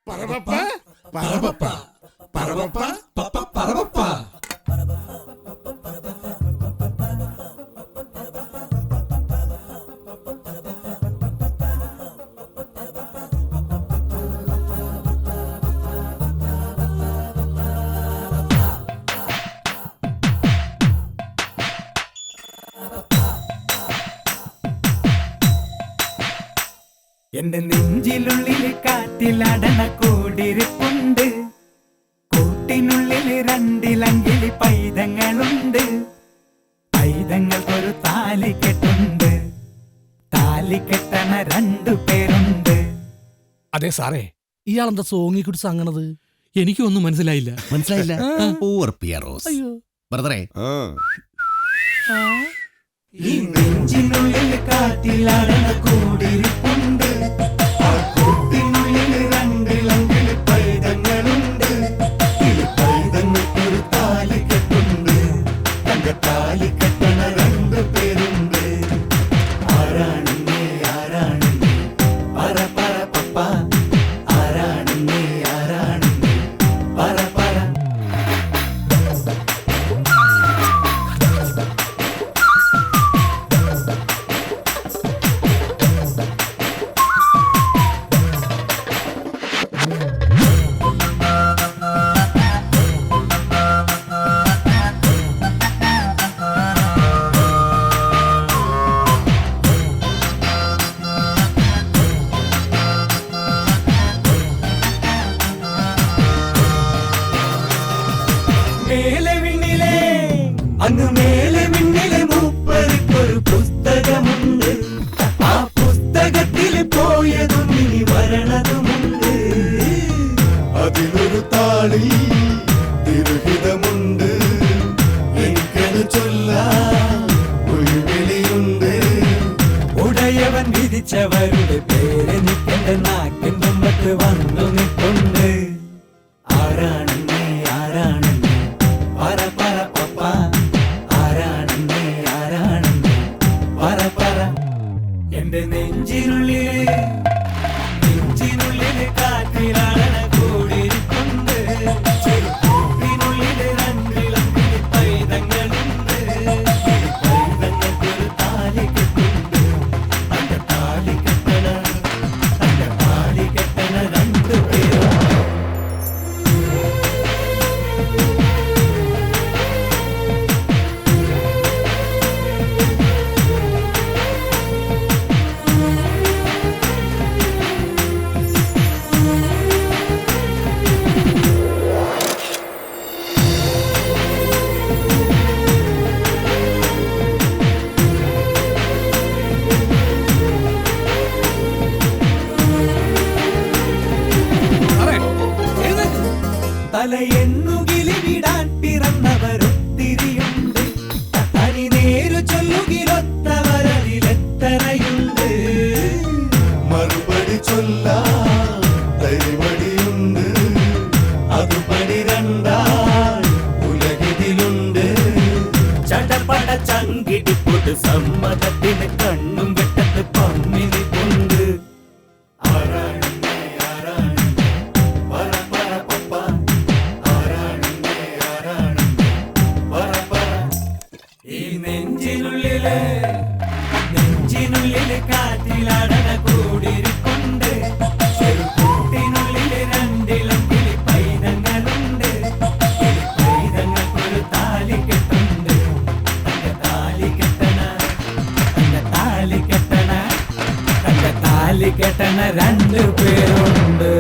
പറവപ്പ പറവപ്പ പറവപ്പ പറവപ്പ. എന്റെ നെഞ്ചിലുള്ളില് കാറ്റിലടണ കൂടിരിപ്പുണ്ട്, കൂട്ടിനുള്ളില് രണ്ടിലങ്കില് പൈതങ്ങളുണ്ട്. പൈതങ്ങൾക്കൊരു താലിക്കെട്ടുണ്ട്, താലിക്കെട്ടണ 2 പേരുണ്ട്. അതെ സാറേ, ഇയാളെന്താ സോങ്ങി കുറിച്ച് അങ്ങണത്? എനിക്കൊന്നും മനസ്സിലായില്ല. ബ്രദറെ, ഈ നെഞ്ചിനുള്ളിൽ കാറ്റിലടണ കൂടിരിപ്പുണ്ട്, ആ കൂട്ടിനുള്ളിൽ രണ്ടിലങ്കില് പൈതങ്ങളുണ്ട്. ഈ പൈതങ്ങൾക്കൊരു താലിക്കെട്ടുണ്ട്, തന്റെ താലിക്കെട്ടണ 2 പേരുണ്ട്. ആരാണെന്നേ ആരാണെന്നേ പറ പറ പപ്പ, ആരാണെന്നേ ആരാണെന്നേ പറ പറ. മേലെ വിണ്ണിലെ അങ്ങ് മേലെ വിണ്ണിലെ മൂപ്പർക്കൊരു പുസ്തകമുണ്ട്, ആ പുസ്തകത്തിൽ പോയതും ഇനി വരണതുമുണ്ട്. അതിലൊരു താളി തിരുഹിതമുണ്ട്, എനിക്കത് ചൊല്ലാൻ ഒരു വിളിയുണ്ട്. ഉടയവൻ വിധിച്ചവരുടെ പേരെനിക്കെന്റെ നാക്കിൻ തുമ്പത്ത് വന്നു നിൽപ്പുണ്ട്. ആരാണെന്നേ ആരാണെന്നേ പറ പറ പപ്പ, ആരാണെന്നേ ആരാണെന്നേ പറ പറ. എന്റെ നെഞ്ചിനുള്ളില് കാറ്റിലാടണ കൂടിയിരിപ്പുണ്ട്, ചെറുപ്പത്തിനുള്ളില് രണ്ടിലങ്കില് പൈതങ്ങളുണ്ട്. പൈതങ്ങൾക്കൊരു താലിക്കെട്ടുണ്ട്, തന്റെ താലിക്കെട്ടണ 2 പേരുണ്ട്. തലയെണ്ണുകിലി വിടാൻ പിറന്നവരൊത്തിരിയുണ്ട്, തനി നേരു ചൊല്ലുകിലൊത്തവരതിലെത്തറയുണ്ട്. മറുപടി ചൊല്ലാൻ തരിവടിയുണ്ട്, അതുപടി 2 ഉലകിതിലുണ്ട്. ചടപട ചങ്കിടിപ്പൊട്ട് സമ്മതത്തിന് കണ്ണും വെട്ടത്ത് പമ്മിനിപ്പുണ്ട്. ആരാണെന്നേ ആരാണെന്നേ പറ പറ പപ്പ, ആരാണെന്നേ ആരാണെന്നേ പറ പറ. ഈ നെഞ്ചിനുള്ളില് കാറ്റിലടണ കൂടിയിരിപ്പുണ്ട്, ചെറുകൂട്ടിനുള്ളില് രണ്ടിലങ്കില് പൈതങ്ങളുണ്ട്. പൈതങ്ങൾക്കൊരു താലിക്കെട്ടുണ്ട്, തന്റെ താലിക്കെട്ടണ 2 പേരുണ്ട്.